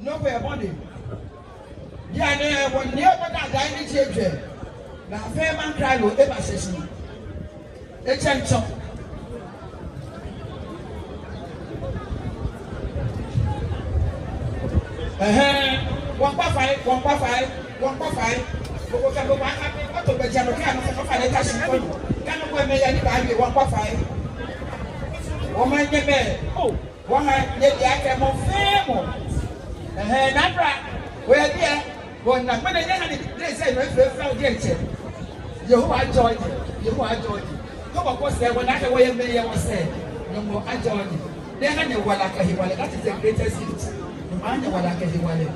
no way body. Yeah, when near what I died in children. Now, fair man cry will ever say, a chance. One by five, one by five, one by five. What to be general can of a casting for you? Cannot wear me any 1 by 5. Woman, you may. Oh, one I get the actor more famous. Nabra, where dear, when they say, you are joined, you are joined. Come on, was there when I away me, I was said, no more I joined. Then I know what I can hear, that is the greatest hit. I know what I can hear.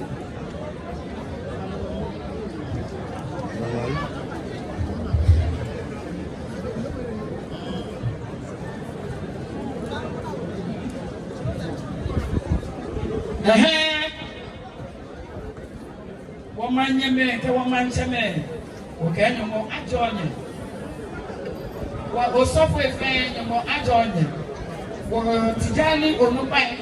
Woman, you may, the woman, you may. Okay, no more. I join you. What was software fan, no more. I join you. What Tijani or no buy.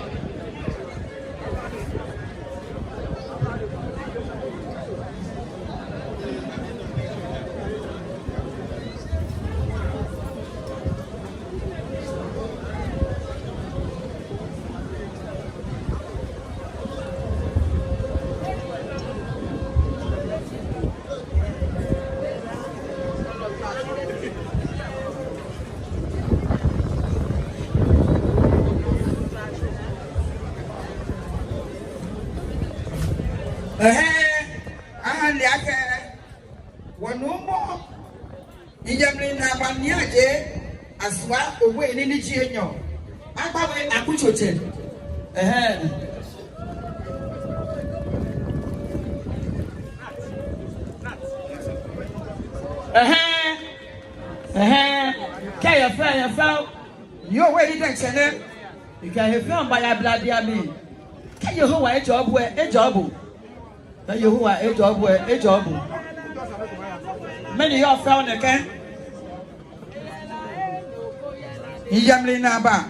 Aswa owe ni ni chienyo agbawe akuchoche kaya fa yo we ni denchene ika film by abladia me kaya ho wa ejobu na Yehowa ejobu many of found again Yamli naba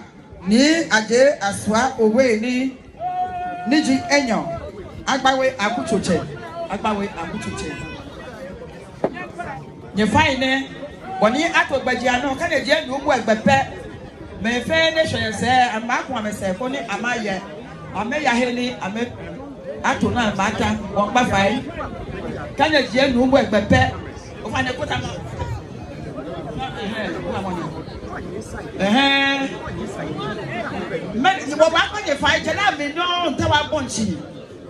ni aje aswa owe ni niji enyo agbawe akuchoche nye fine boni atogbaji ano ka na je nu bu egbepe me fe ne hwe se amaku amese ko ni amaye ameya heli ame ato na mata won pa fai ka na je nu bu egbepe o fa ne kota ma men you go back on the fight na me no tawa bonchi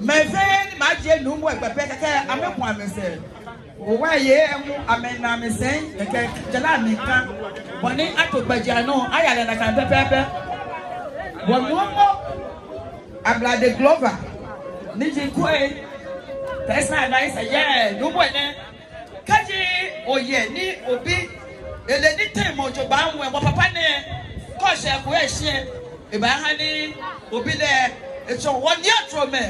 me fe ma je nu mu egbepe keke ameku amese o wa ye emu amena me sen keke jala mi kan boni atogbaji ano ayale na kan pepepe wonu mo ablade glover ni ji kwe personal advice yeah nu bo ne kaji oye ni obi ele ni time ojo ba nwe mo papa ne ko se ko ehie e ba ha ni obi le echo woni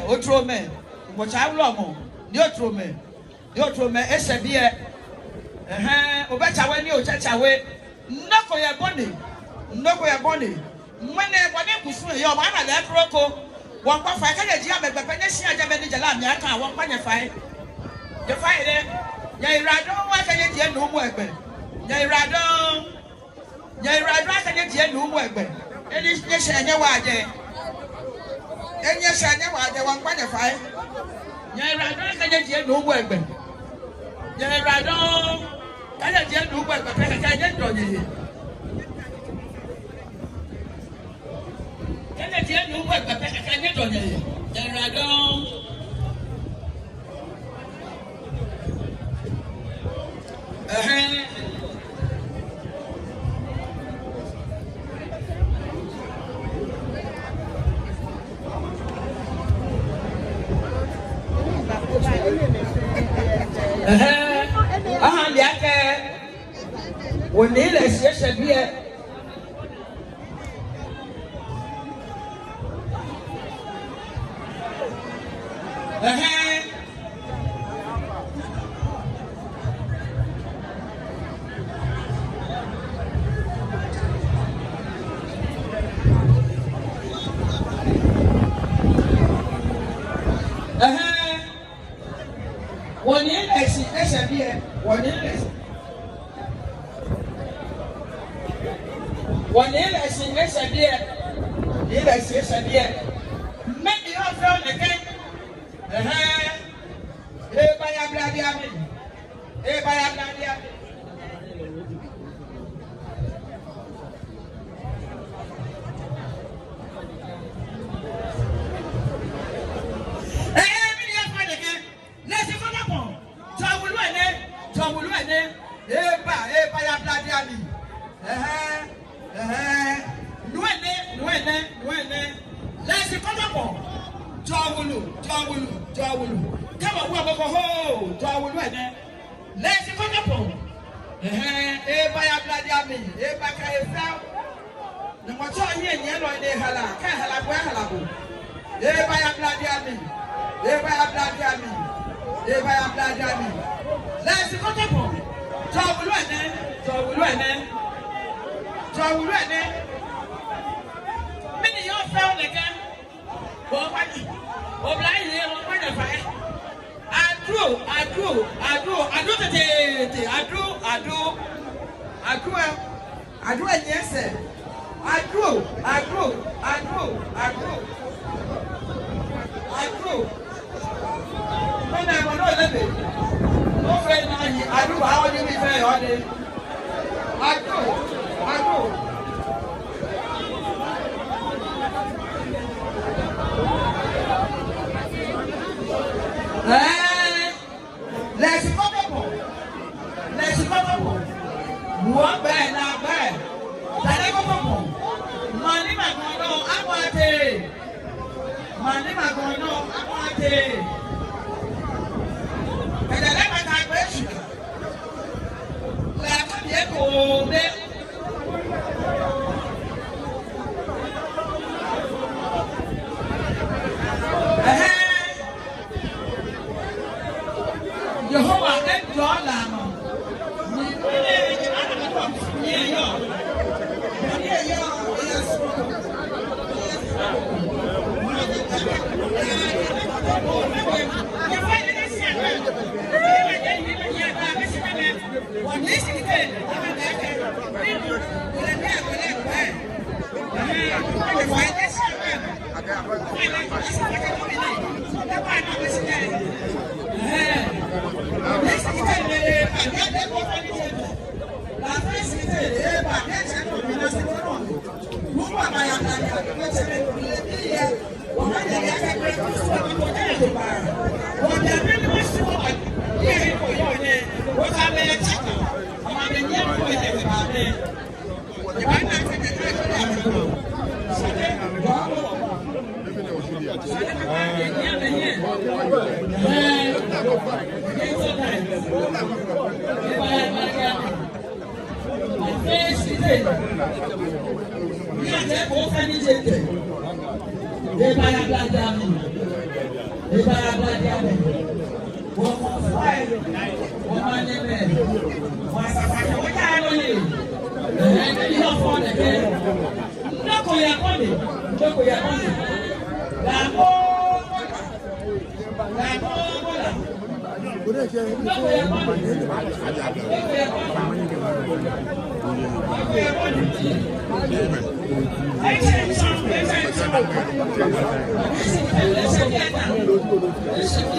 otro me mo cha wlo mo ni otro me ese bi e obe chawe ni o chawe nnoko ye boni mwene boni kusu ye o ma na le proko won kwa fa ka je ji abebepe ne hia je be ni jala mi aka won kwa nye fa je fa ire ya irado wa ka je die no mu egbe ya irado aka je die no mu egbe eni nye se nye wa je won kwa nye fa ya irado aka je die no mu egbe ya irado ka je die no mu egbe ka je do ye Kene die nu wo gba pe ka nye do nye Jeradon aha liake woni le siese bie One year, SMB, 1 year. 1 year, SMB, make the offer again. By a bloody army. By a bloody army.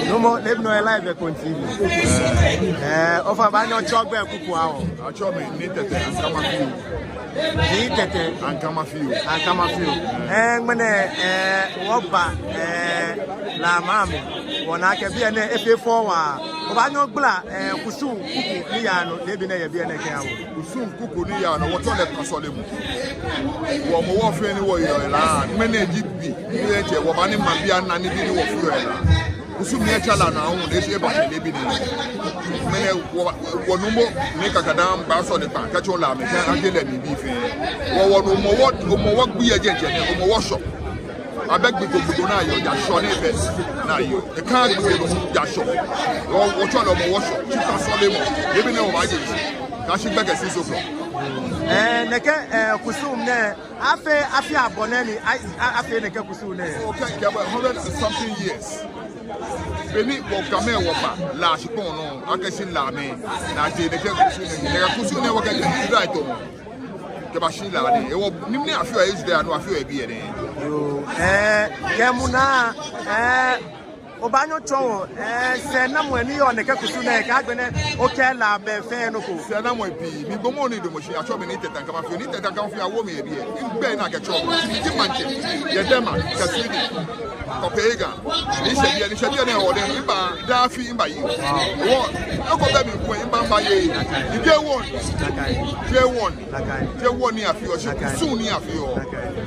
No more, live no life continue. Offer by no chop and cook wow. I chop me, need and come a few. And come a few. And come a few. And when walk back, la mammy, when I can be an FA4. Obano bla kusu ni ya no lebi na ya bia na kan wo kusu kuku ni ya no woto le kasole mu wo mo wo fe ni wo yo la manage bi ni je wo ba ni ma bia na ni bi ni wo fu yo la kusu mi chala na wo de se ba lebi ni mene wo no mo ni kakada ba so de pa ka cho la me kan agele ni bi fe wo no mo wo gbu ye je ni mo wo shop I beg you to now you just show it best. Now you can't do it just show. Watch on the wash. You can solve it. Even though I did. That's the biggest issue. Neke kusum ne afi aboneni afi neke kusum ne. Okay, 100 and something years. Beni wakame wapa la shikono akasi la me na je de ke kusu ne waka je right o ke ba shi la de e wo nimne afio e jide anu afio e bi e de yo kemuna obanyo chon se na mo ani yo ne ke kusu na ka gbene o ke la be fe no ko se na mo bi mi bomo ni do mo shi acho me ni tetan ka ma fio ni tetan ka fio awo me e bi e ngbe na ke cho ti manche ye dema ka swidi Kopega, ni shebi na ode imba dafi imba yi. Wo, akoba mi ku imba mba ye. J1 ni afio, so ni afio.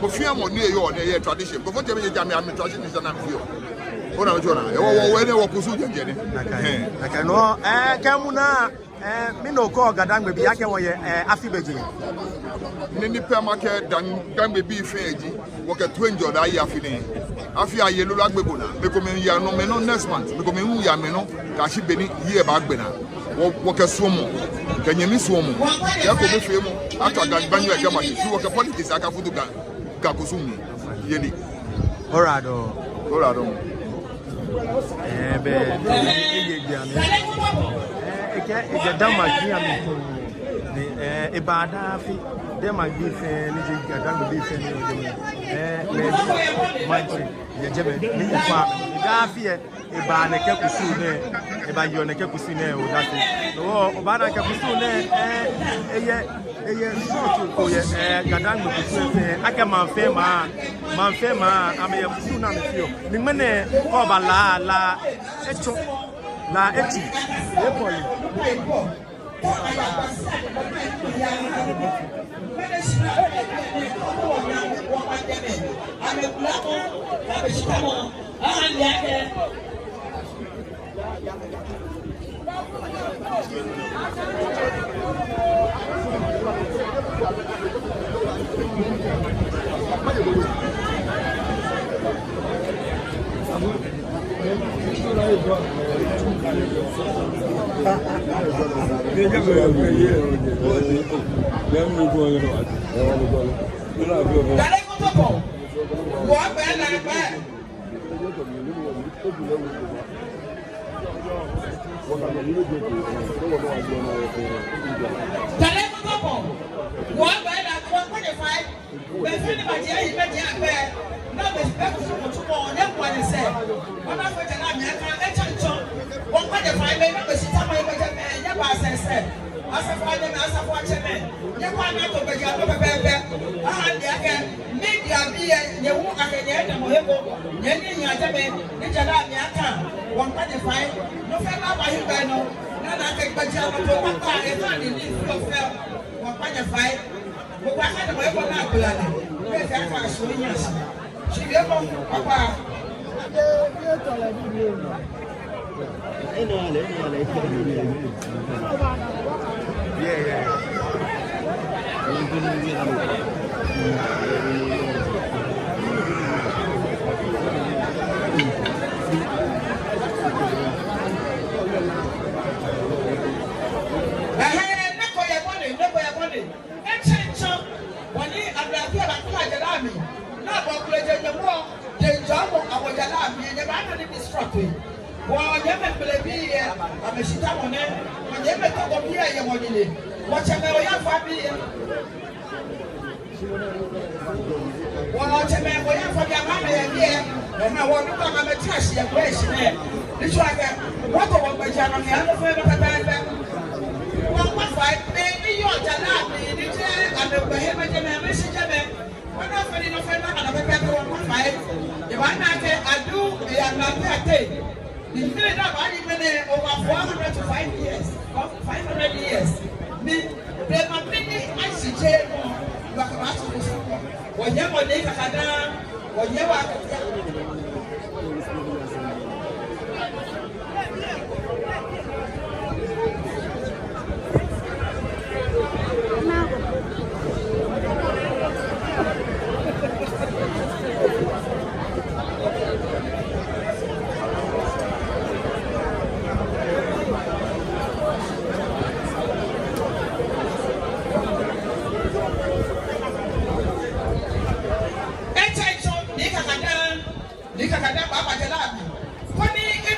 Ko fia mo ni e yo ne ye tradition. Ko fo je me jam am tradition is na afio. Ona jona, e wo we ne wo kusu jeje ni. Nakai no kemuna mi no ko gadangbe bi yake wo ye afibeji. Ni nipa make dan be bi feji. Wo ke 20 da ya fini. Afia yelo la gbego na me ko me ya no me no next month me ko me hu ya me no ka shi beni ye ba gbe na wo ke so mo ke nyemi so mo ya ko be fe mo ata ga banyu e ma shi wo ke politics aka fudu ga ko sumi yeli orado be ye jami ke dama ki am ni ibada fi dem ma bi fe ni je gadan bi fe ni o le manche ye jebe ni fa da fi e ba ne ke kusu ne e ba yo ne ke kusu ne o da se o ba na ke kusu ne eye so ko ye gadan bi kusu fe aka man fe ma am ye kusu na me fio ni mene ko ba la echo la eti e poli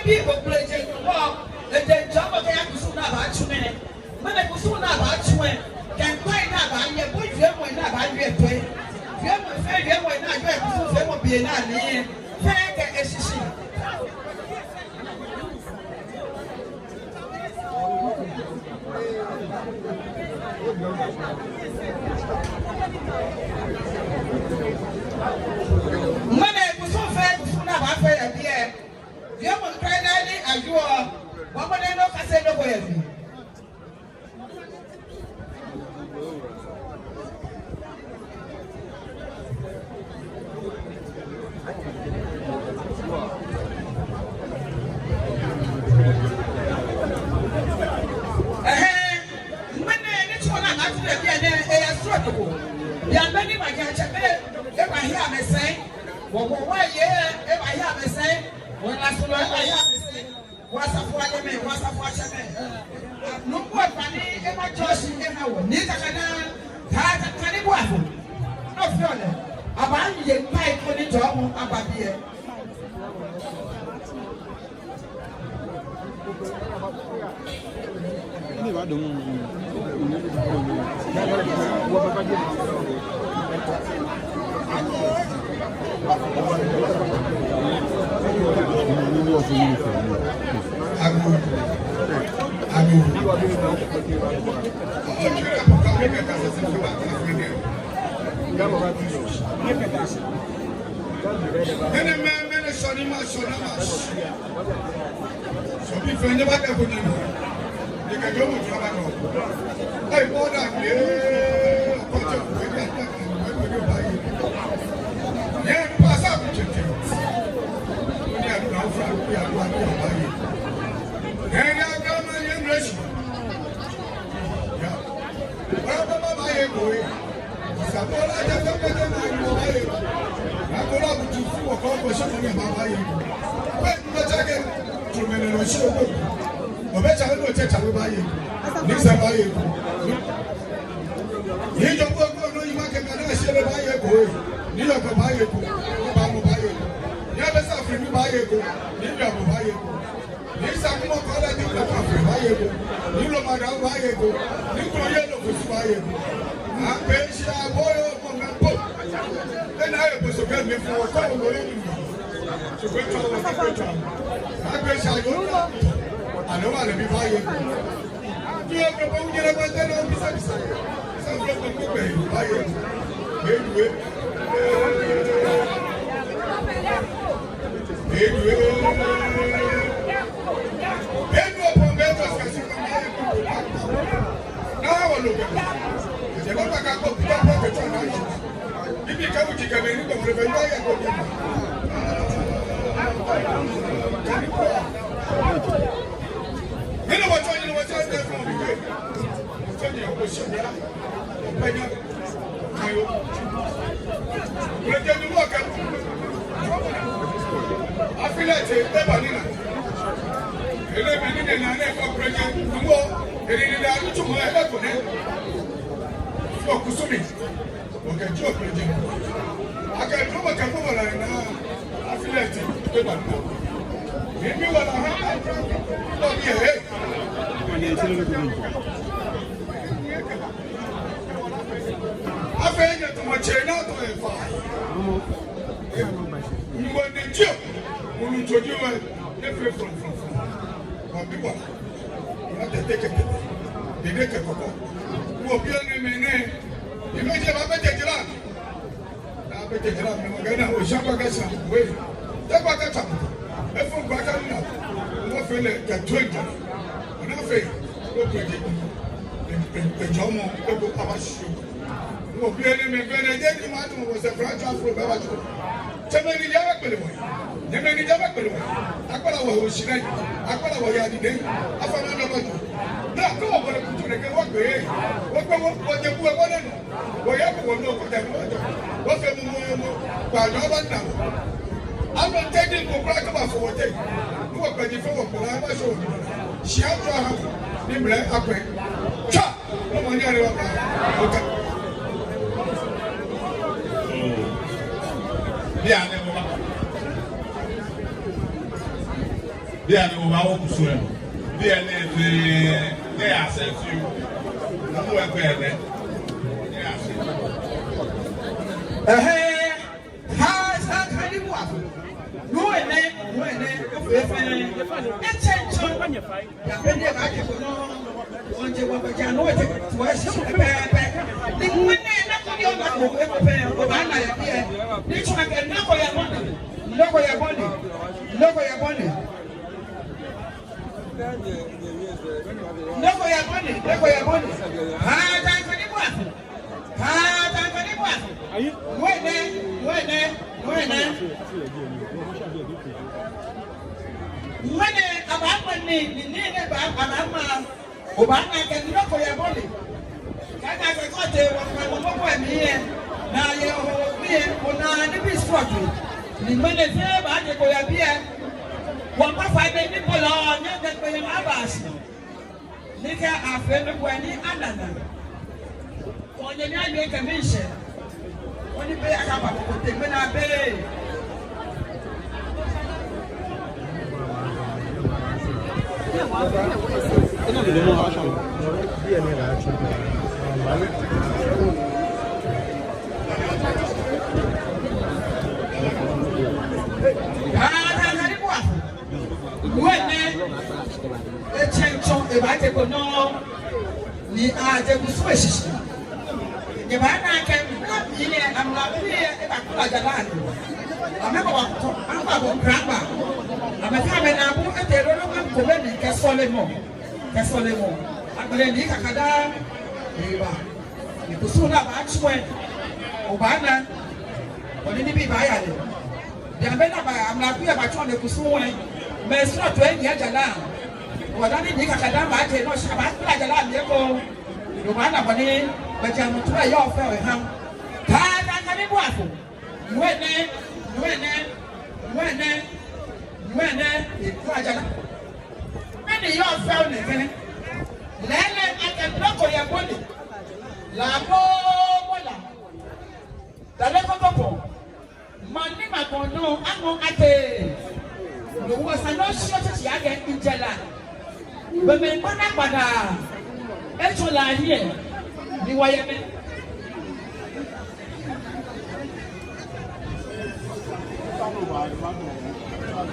bi population wɔ ɛdɛ jɔnbɔ kɛ yakusu na ba atwene mɛnɛ kusu na ba atwene kɛnkwan na ba yɛ bo dua mɔ na ba yɛ toe dua mɔ fɛ dua mɔ na yɛ kusu fɛ mɔ bie na ne fɛ kɛ esisi. Mɛnɛ kusu fɛ kusu na ba fɛ yɛ biɛ dua mɔ kran na ni ayoɔ wɔn mɔ ne no kase no bɔ yɛ bi. They are no one who soon. They are they are sent you. No one better.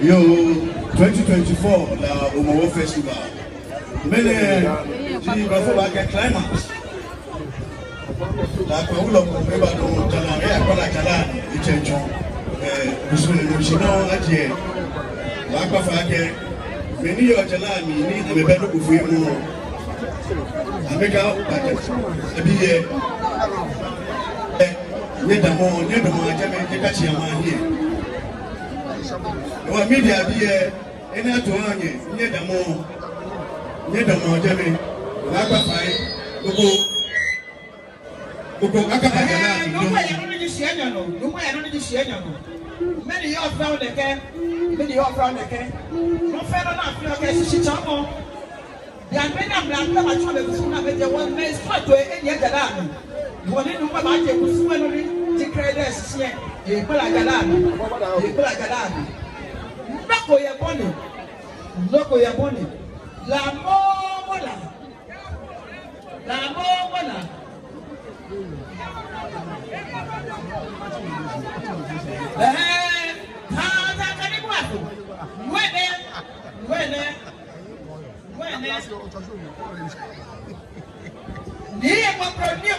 Yo, 2024 la Omowo Festival. Mene di before back climax. La Paulo Mbeba do Jalare akola Jala Ichencho. Usuni Mushino aje. La kwa fake meni yo Jala mi ni amebedo kufu mu. Ameka abiye. Nedamo ajame tekachi amani. Wa media biye ena to anye nyedamo jeme la pa fai gogo akapa jana no wa ya no ni shianya no many your found the can no fellow na feel okay shi chamo ya mena mlanga ma chole kusuna bete one man start to enye jala no woni no ba je kusuma no ni ti credit shi e bala jala Loko ya boni. La mola. Kaza karibu hapo. Mwene. Ndiye kwa produce.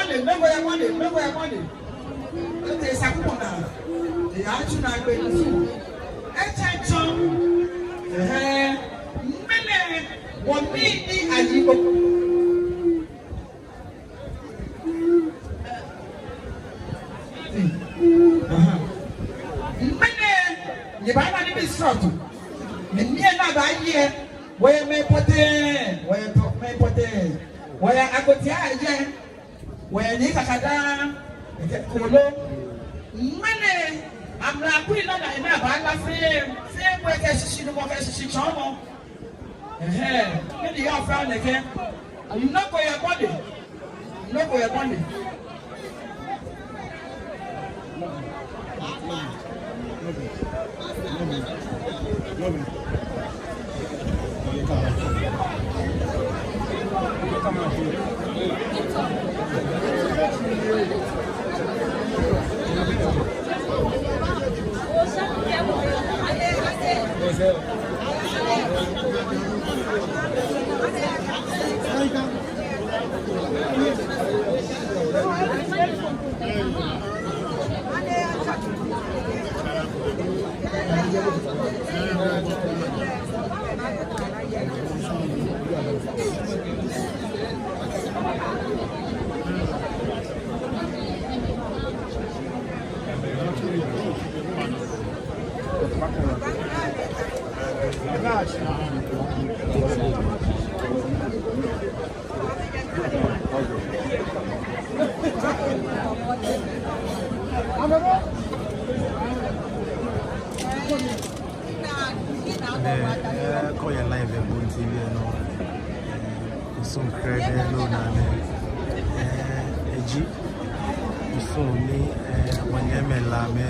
Remember your money. There is a coupon. The action I pay you. Attention. Many one meeting as you many. You buy money be short. Many another year. Where may put in? Where I got here. When you kakada, kolo, money. I'm not putting on a frame. Same way she no more she charm. Maybe you are found again. You not for your body. Not for your body. Call your live at Boon TV and some credit loan and a G. So me, when you may lame,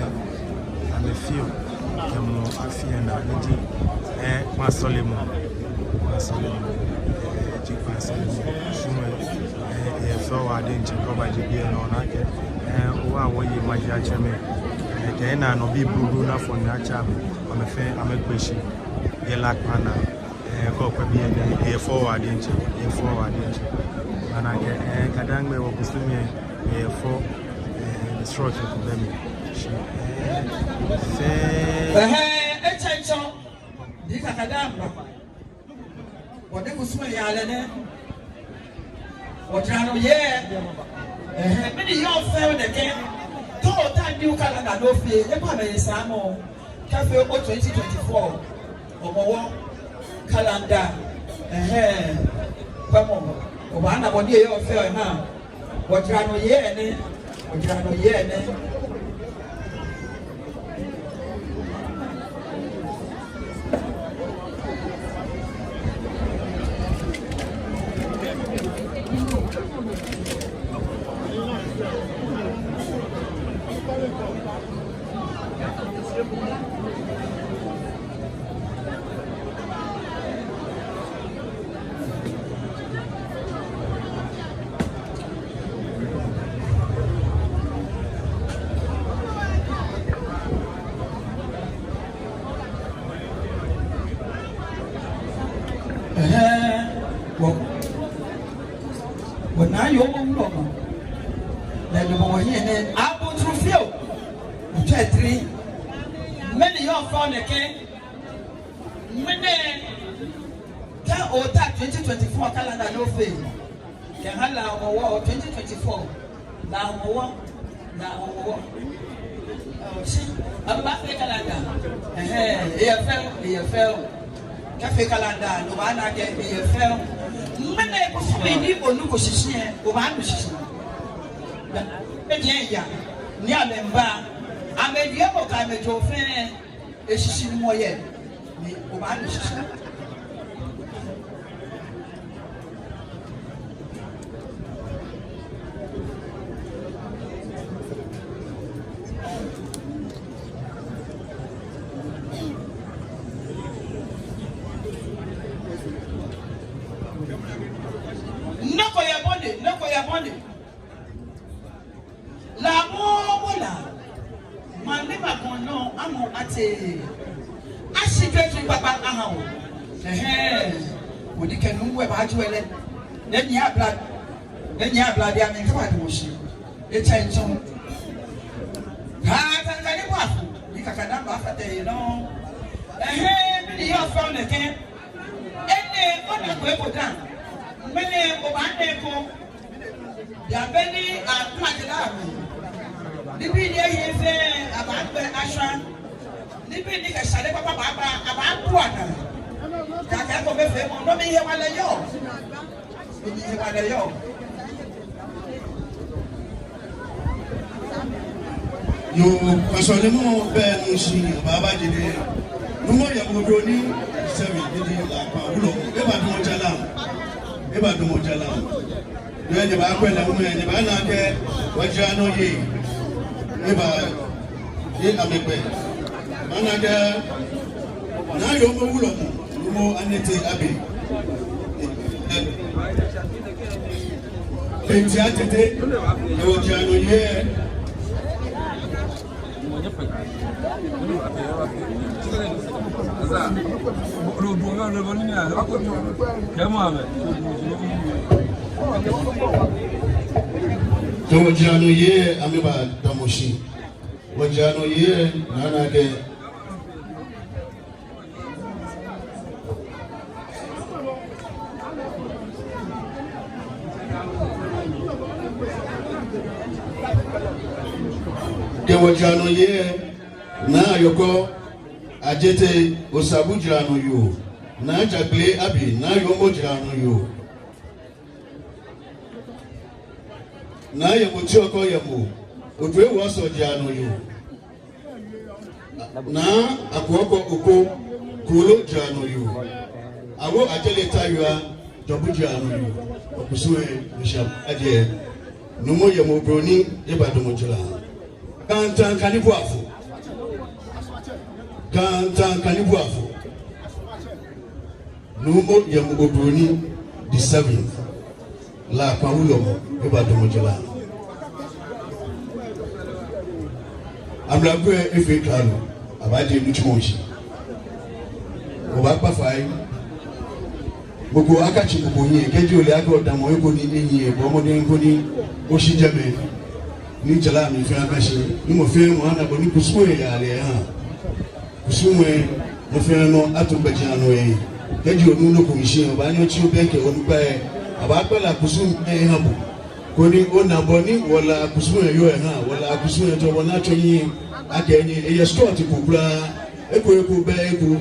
I'm a few. I feel and my Solomon, I didn't provide you being on I can. What way you might judge me? Then I know be blue for nature. I'm a question. The lack manner, go be a forward inch, and I get Kadang me was to me a for the structure for them. What they was swing yard, what I know, yeah. Many young found again. Told that new calendar, no fear, the family Samo, Cafe 2024. Omo calendar pamo obana body e o fe ha wojra no ye ne when I you won't then you will hear then I go through field. Three many of found again. Many can or that 2024 calendar no fail. Can have our war 2024. Now, see, I'm back the calendar. AFL. Cafe calendar, no one again, AFL. Many of people look at Sicilian, Obanushi. Media, near them bar. I made the other time at your friend, a Sicilian more yet. Obanushi. La mola, manima kono amo ate. Ashike papa ahawo. Wodi kanu we ba juele. Then you blood. Then you blood ya me kwa de woshi. E chenchon. Ha tangani wafu. Ikakana ba fate no. Me you found again. Ene ona ko ko dan. Mene ko ba de ko. Ya beni a plagada. Nibi ni eyi fe abagbe asha nibi ni ka sale papa baba abapuana ka ka ko be fe mo no mi ye wale yo ni ye wale yo yo pasole mo be no shi baba jide numo ya Obroni 7 idi la pa ulo eba do mo jala ne ba ko la mo ne ba na ke waja no yi eba ye amegbe mana ke na yo mo ulo mo anete abi enti atete ne waja no ye Wajano ye ameba damoshi wajano ye nana ke wajano ye na yoko ajete osabujano yo na jagle abi na yomo jano yo na yemo ti oko yemo odu ewo aso jano yo na akoko oko kolo jano yo awo ajele tayua jobu jano yo okusuwe bishop aje numo yemo Obroni ebadomo jula kantan kanibu afo numo yemo Obroni the 7th la paulo ebadomo jula amlabu efe klaro abaje nuchimoshi oba pafai gbogbo akachi gbogbo yin keji ole ago damo eko ni eyin ebo omode nko ni oshijeme ni jala mi fi akashi ni mo fe mo ana bo ni kusumo ya le han kusumo mo fe no atugbeji anu e keji onu lo komishin oba ni o ti o beke onugba e aba pela kusumo e han bo ko ni o na bo ni wala kusumo yo e han wala kusumo to wona to yin akeni e escort kubra eko be eko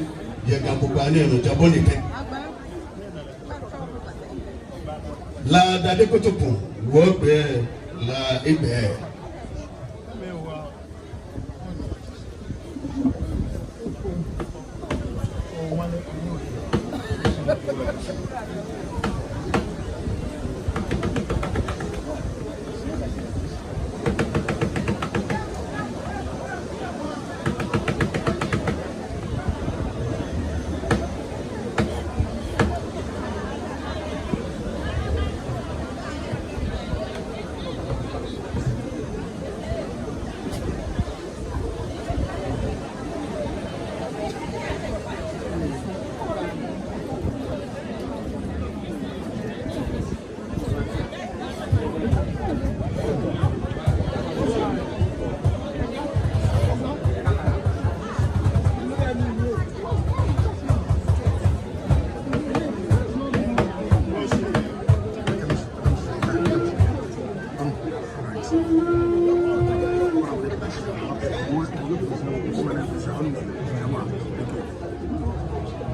ye ga popa ni eno jabo ni pe la dade kotopon wo be la ebe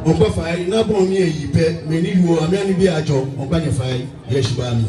Opa fai na bon mi eyi pe me ni wo ami ani bi ajo opa ni fai ye shiba mi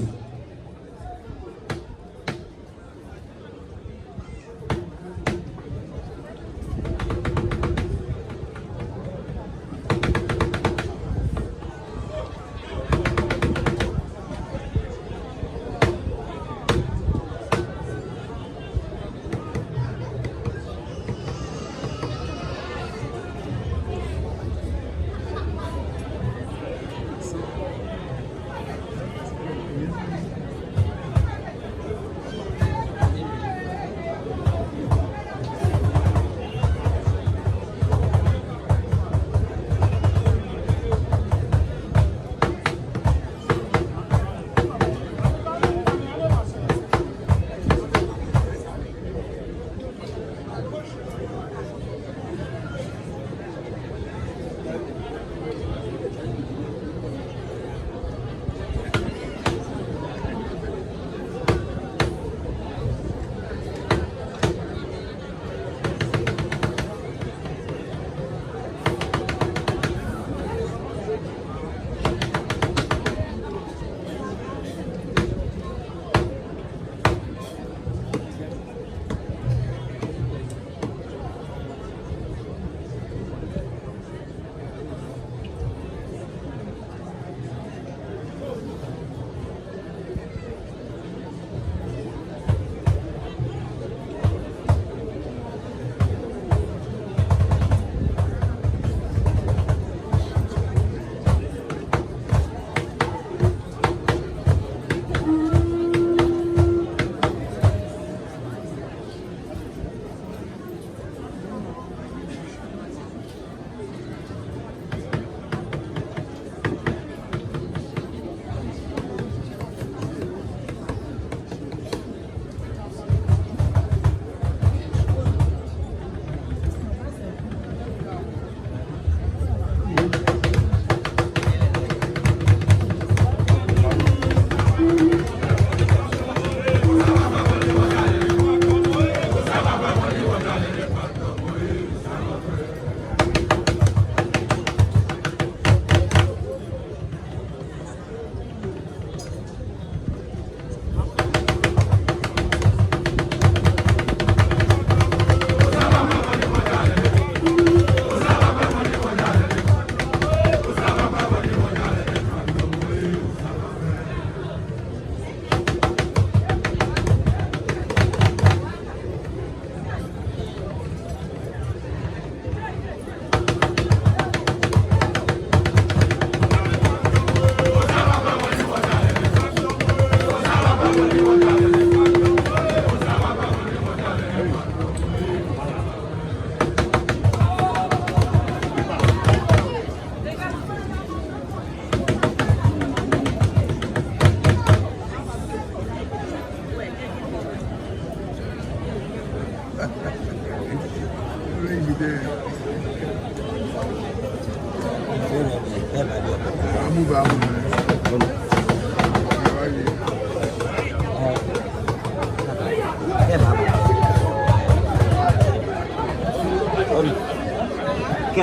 Cái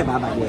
bà gì?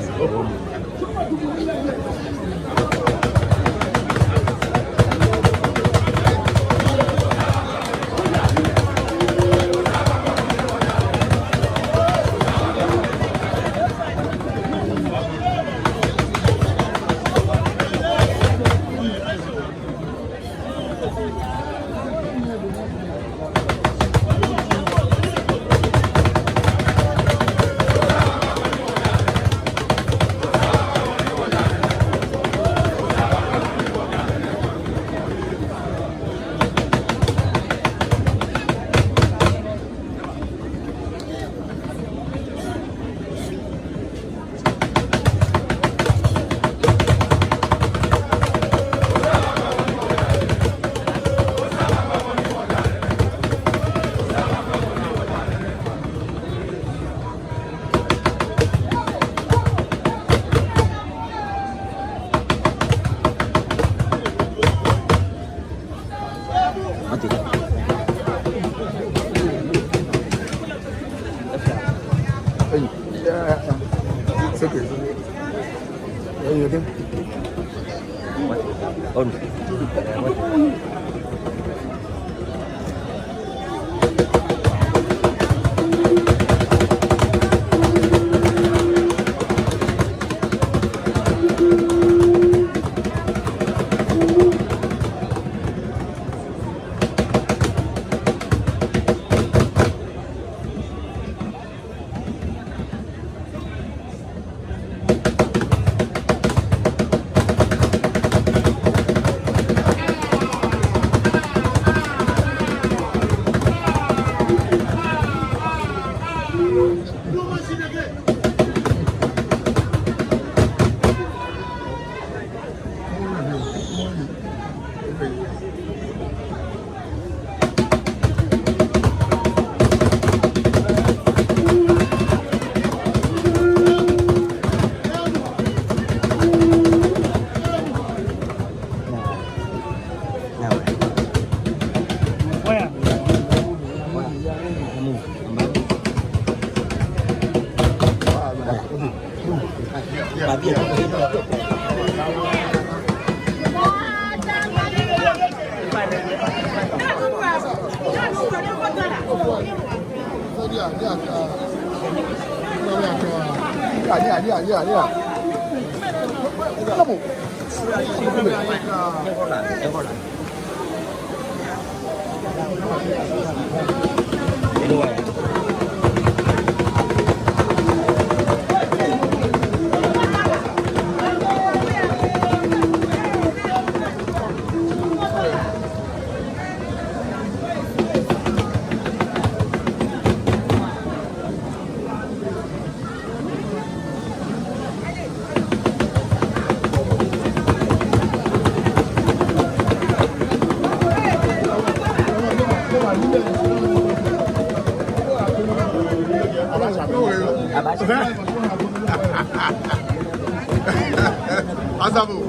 Azabu.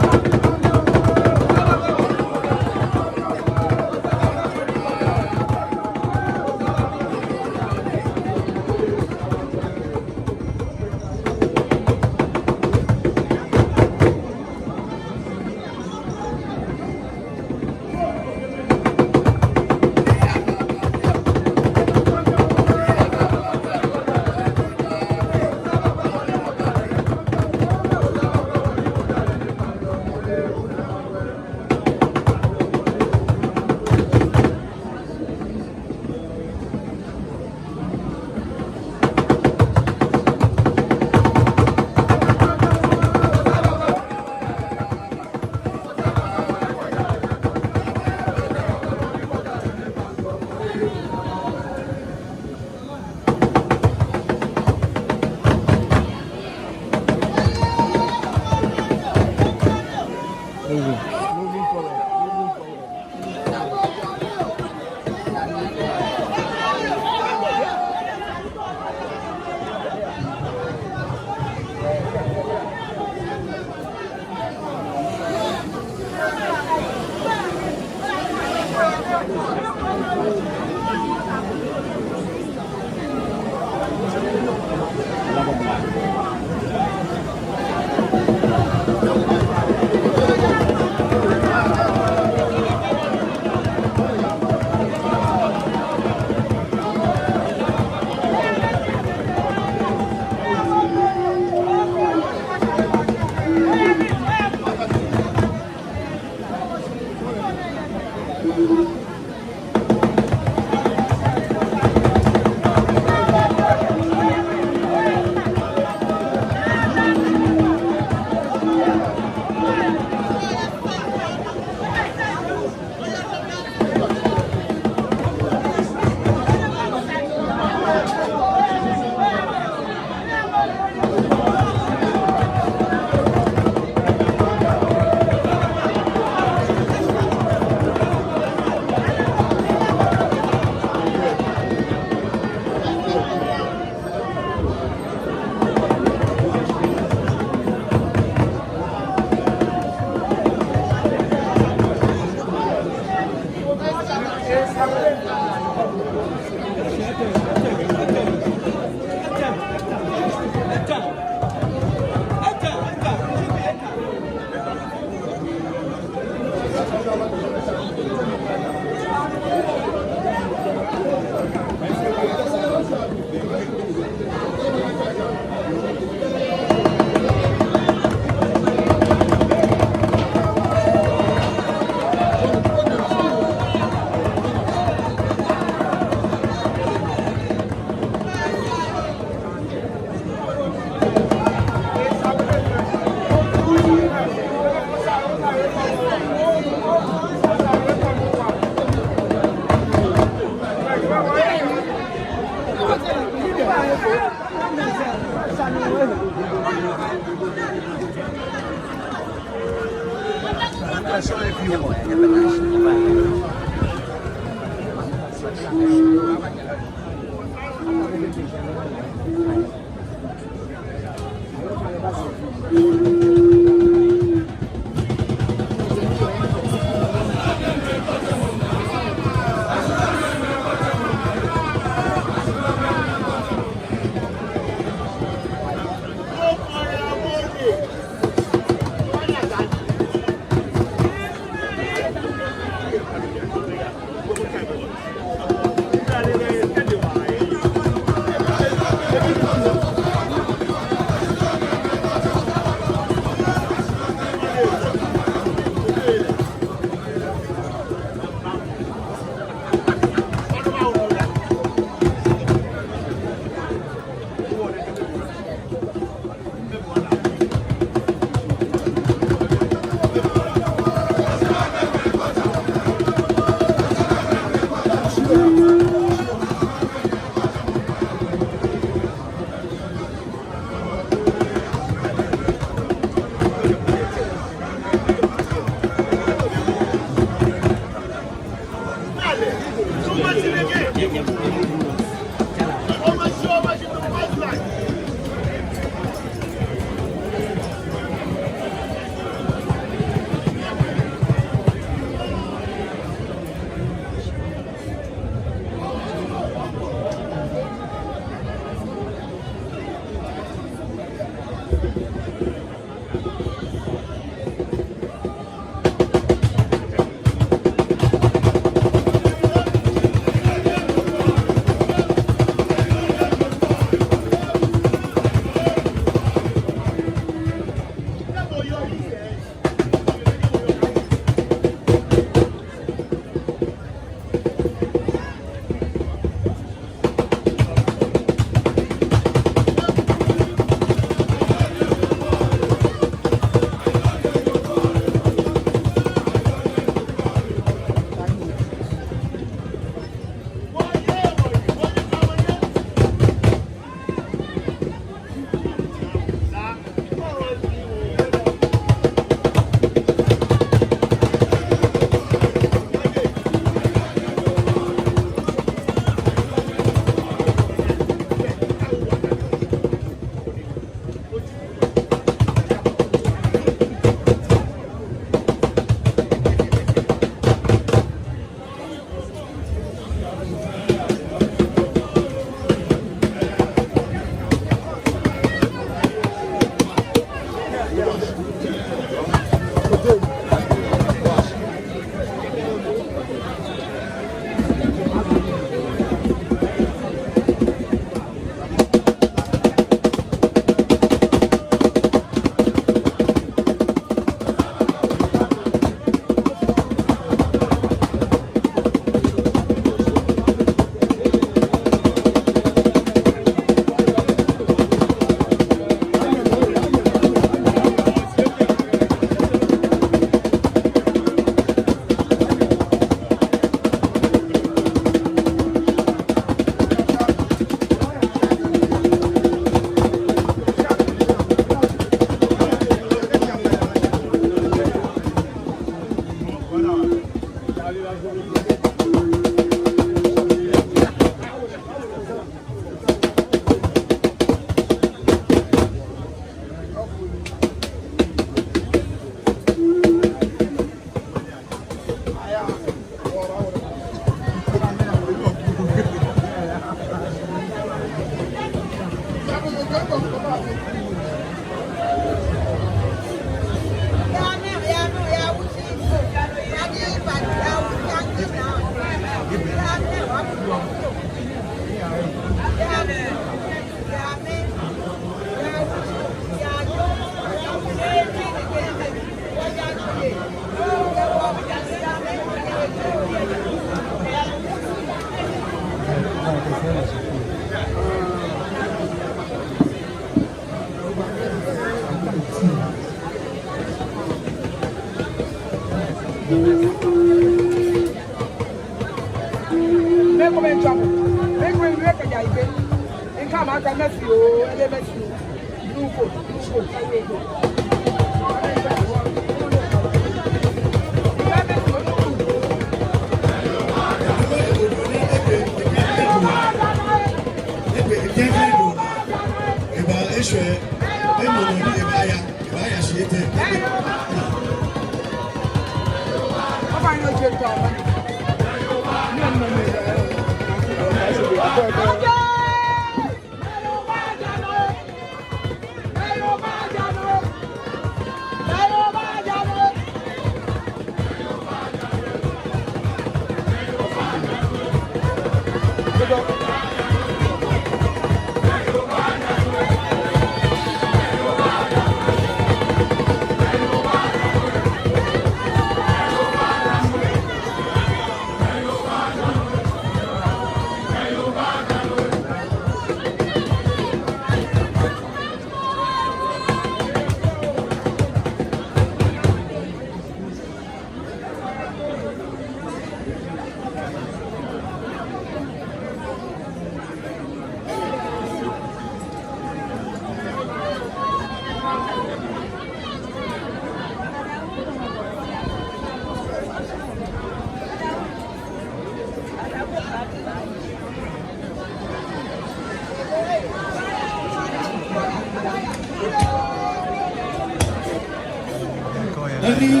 Ani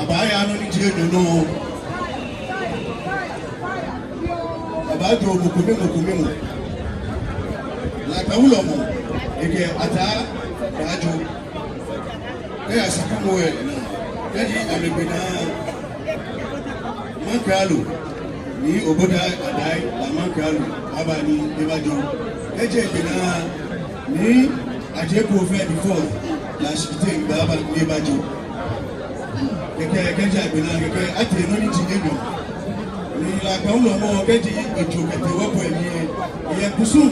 abaya no ni je no abajo mukumi la tawulo mo eke ata bajo e asakamu e jadi amebena mankalu ni oboda adai la mankalu abani ebajo eje bena ni aje ko fe before la shite baba ebajo kẹkẹ àgbẹ̀nà kẹkẹ àti ẹ̀nà ní ti débò ní ìlàgbà ńlọ mọ́ kẹ́jì ètò kẹtẹ wọ́pọ̀ ẹ̀mí ẹ̀yẹ kùsùn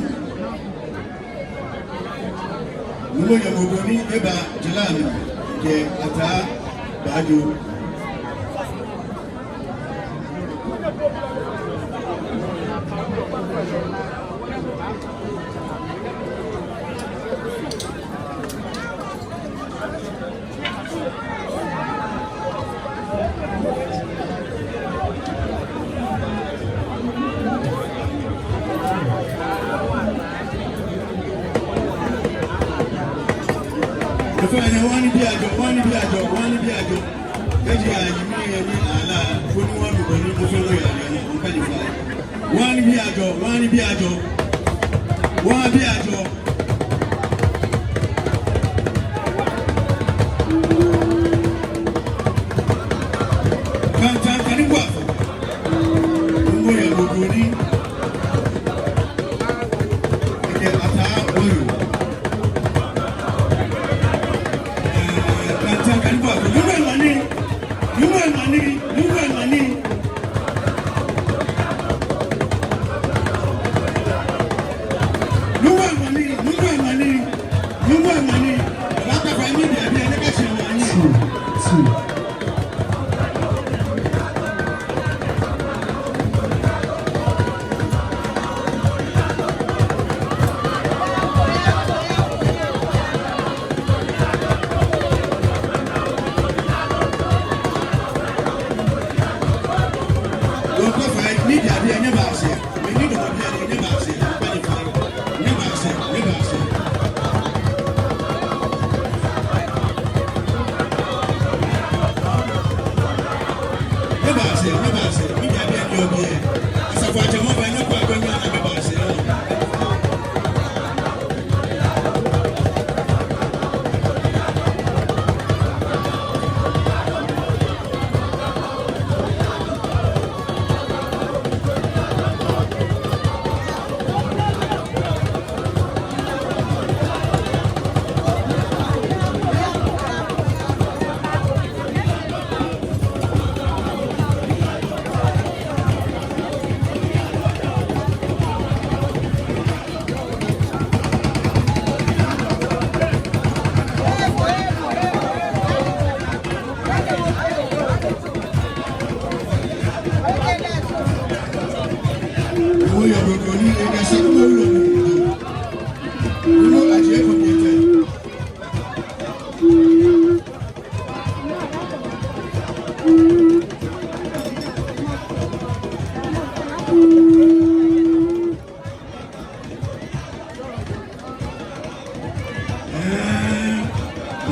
nínú ìyàmọ̀gbò ní ẹ̀bà jẹ́láàmì kẹ àtà bàájò. Wani bi ajo. Keji ayi mi ni ala foni wani boni mo fẹ́ lóya ni on qualify. Wani bi ajo. Kan kwa. Mo ya gbogbo ni. Eke ata oyo.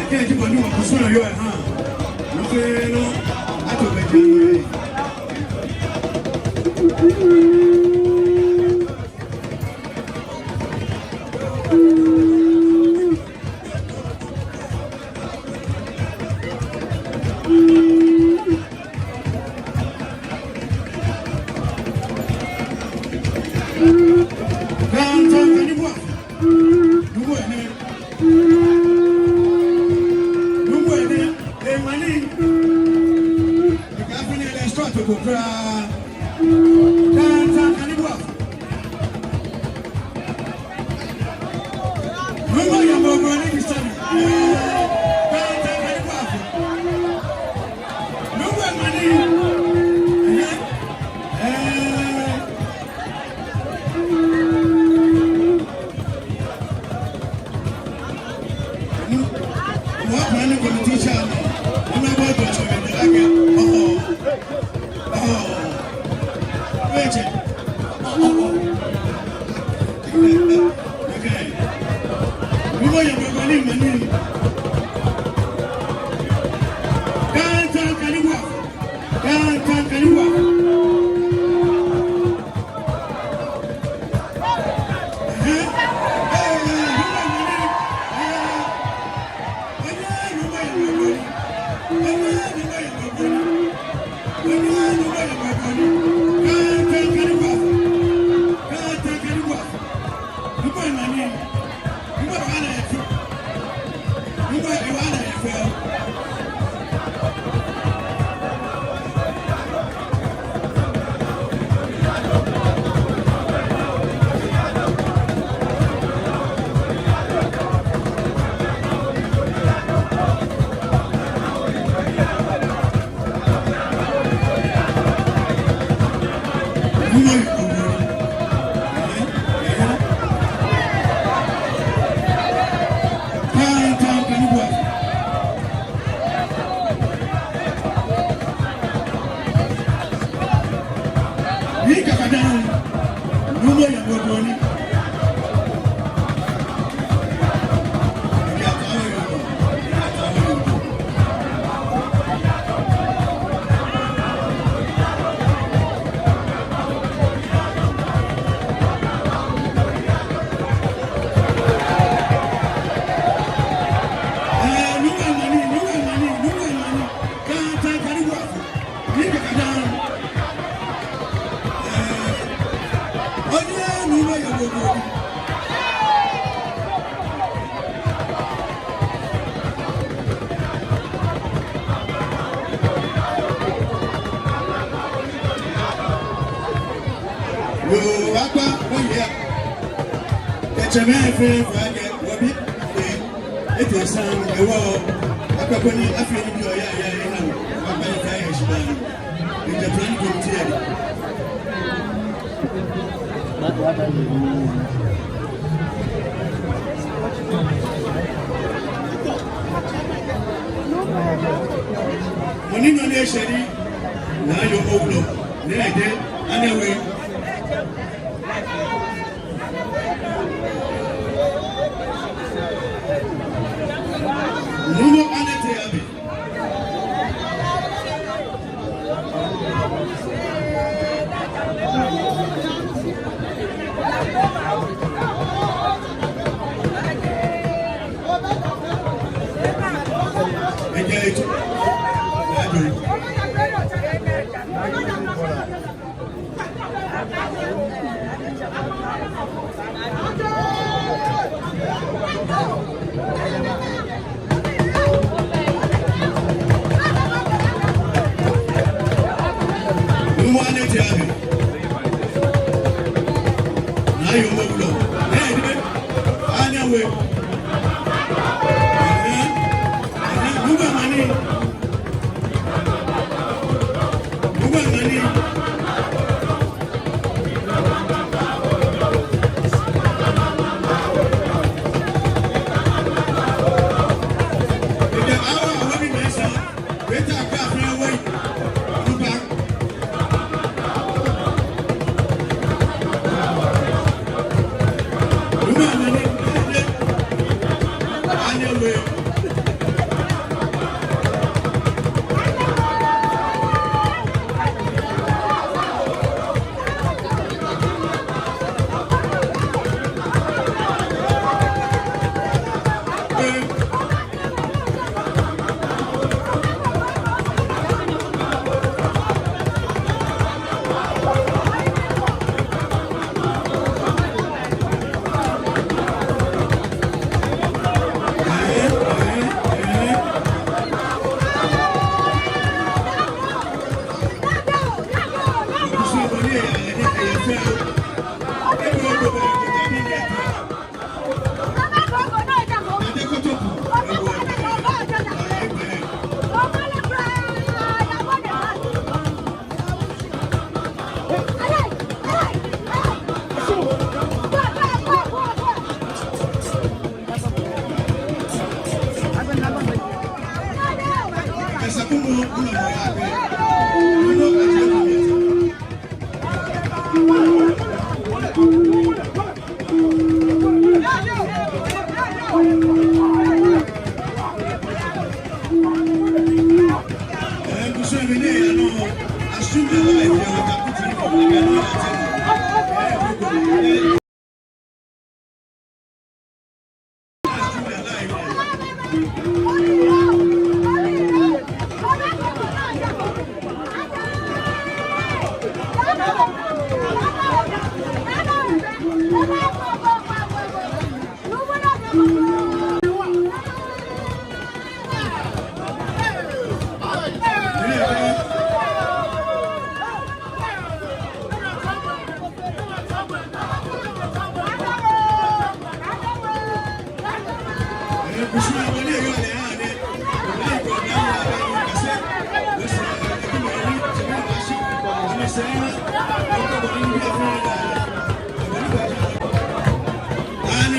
can't keep on doing what's going on your hand. No, I don't make you.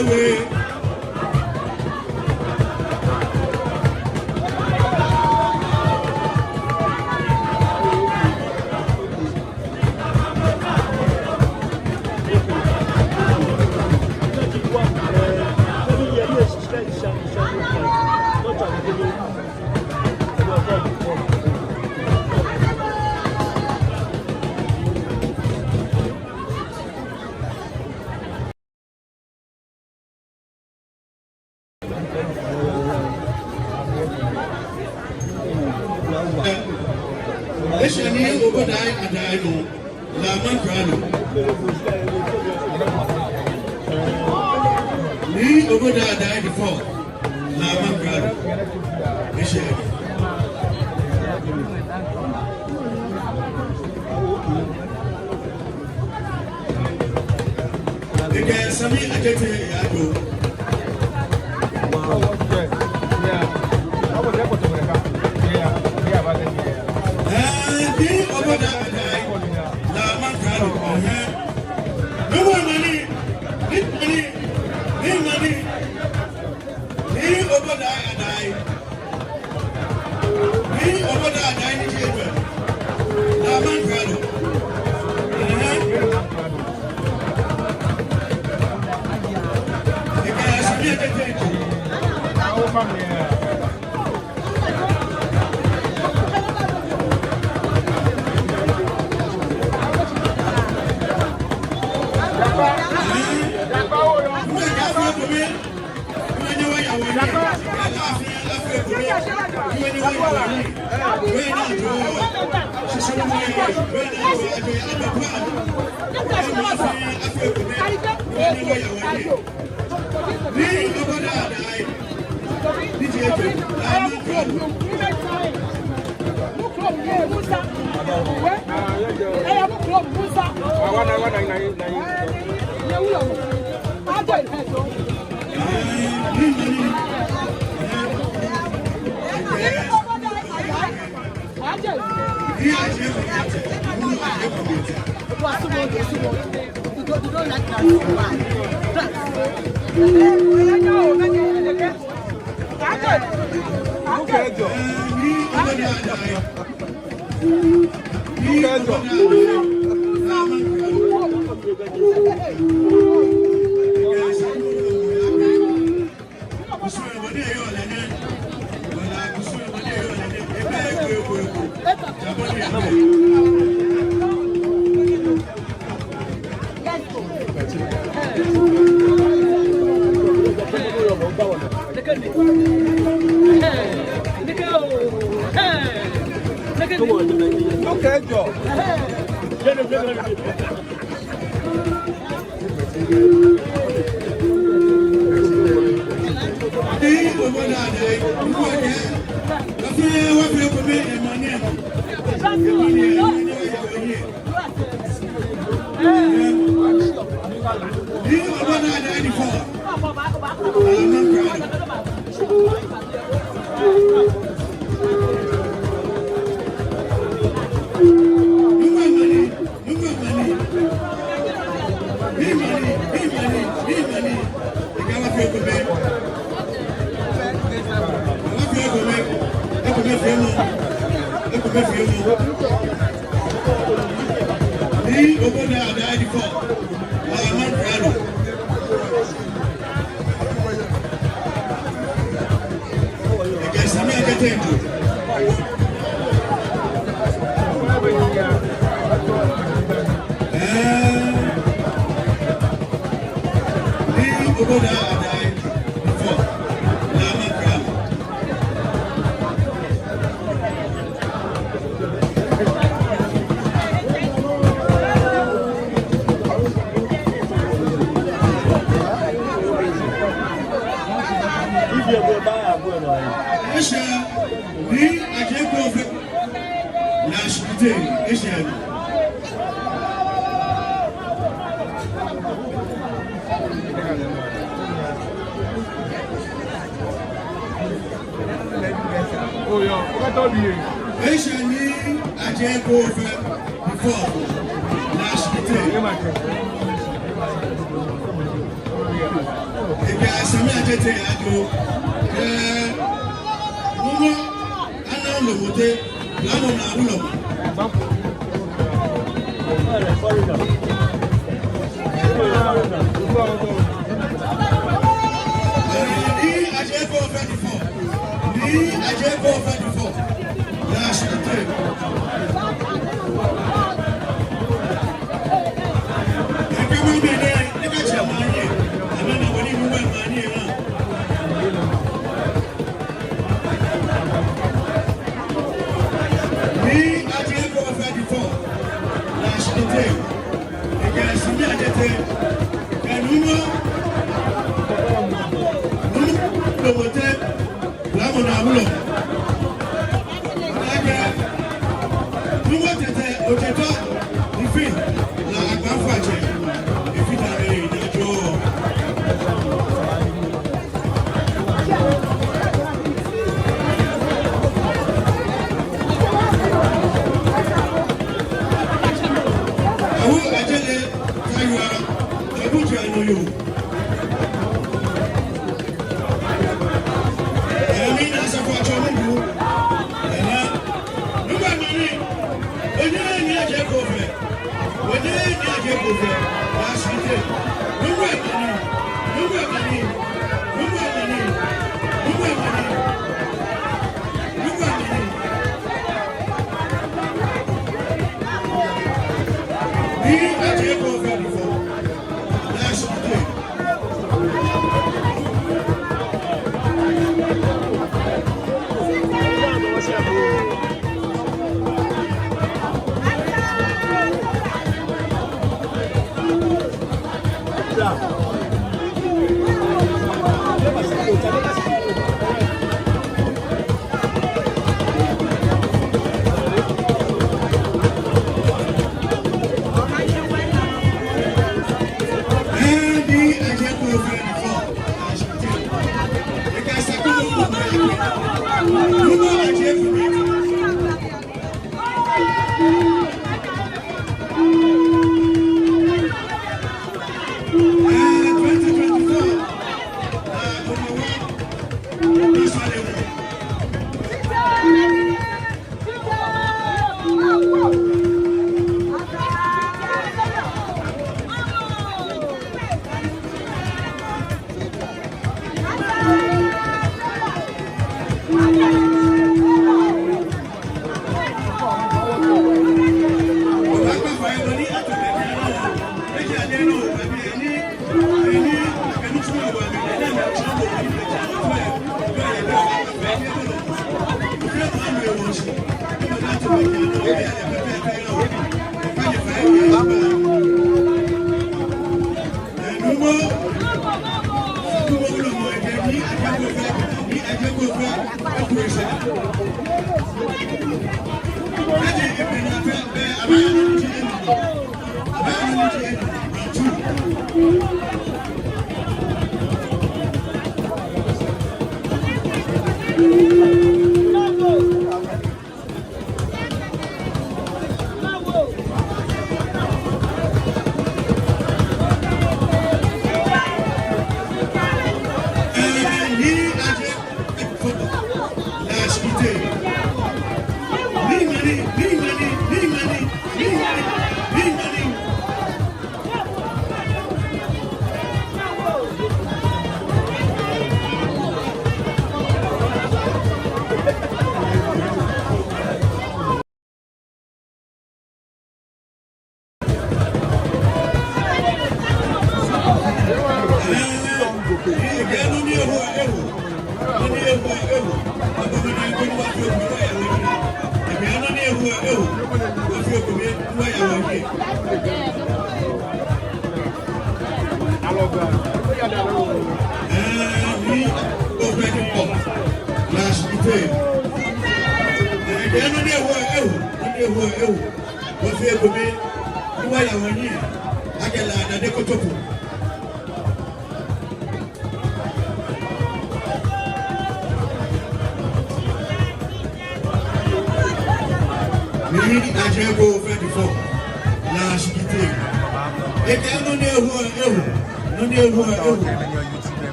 away. Eshani Obadai Adaino, Laman Grano. Ni Obadai died before, Laman Grano. Eshani. Again, Sami Ajete Yado. Ega sami ajete ajo. Nuno ana lomote lamo na ulo. Ni ajeko 24. Ni ajeko 24. La chute.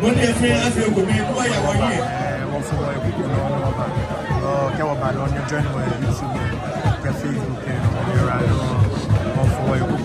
wọ́n ní ẹ̀fín àfi ògùn mi kó àyàwó yìí. wọ́n fún wọn ẹ̀kú lọ́wọ́ ọba kẹwọ́ bá lọ ní ọjọ́ ìwọ̀n YouTube kẹ Facebook ẹ̀rọ wọ́n fún wọn ẹ̀kú